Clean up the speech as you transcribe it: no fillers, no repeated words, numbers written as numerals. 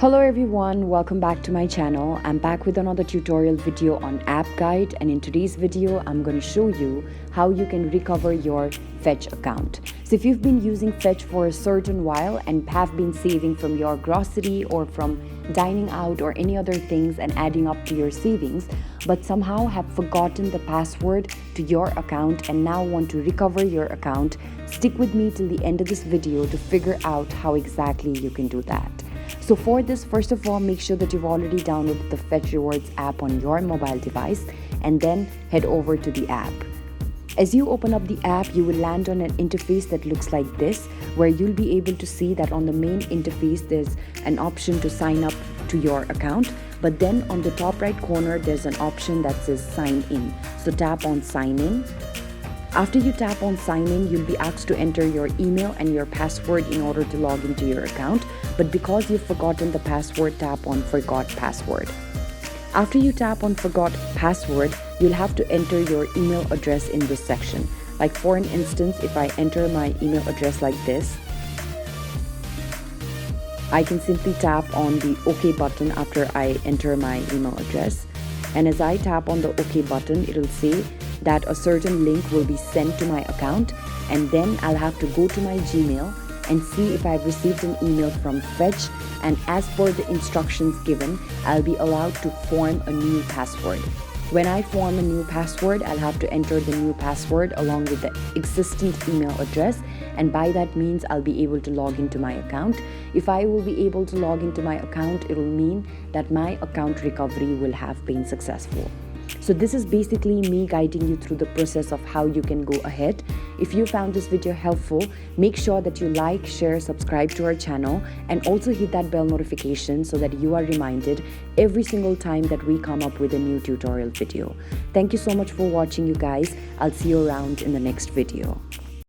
Hello everyone, welcome back to my channel. I'm back with another tutorial video on app guide, and in today's video I'm going to show you how you can recover your Fetch account. So if you've been using Fetch for a certain while and have been saving from your grocery or from dining out or any other things and adding up to your savings, but somehow have forgotten the password to your account and now want to recover your account, stick with me till the end of this video to figure out how exactly you can do that. So for this, first of all, make sure that you've already downloaded the Fetch Rewards app on your mobile device and then head over to the app. As you open up the app, you will land on an interface that looks like this, where you'll be able to see that on the main interface there's an option to sign up to your account, but then on the top right corner there's an option that says sign in. So tap on sign in. After you tap on sign in, you'll be asked to enter your email and your password in order to log into your account. But because you've forgotten the password, tap on forgot password. After you tap on forgot password, you'll have to enter your email address in this section. Like for an instance, if I enter my email address like this, I can simply tap on the OK button after I enter my email address. And as I tap on the OK button, it'll say that a certain link will be sent to my account, and then I'll have to go to my Gmail and see if I've received an email from Fetch, and as per the instructions given, I'll be allowed to form a new password. When I form a new password, I'll have to enter the new password along with the existing email address, and by that means I'll be able to log into my account. If I will be able to log into my account, it'll mean that my account recovery will have been successful. So this is basically me guiding you through the process of how you can go ahead. If you found this video helpful, make sure that you like, share, subscribe to our channel, and also hit that bell notification so that you are reminded every single time that we come up with a new tutorial video. Thank you so much for watching, you guys. I'll see you around in the next video.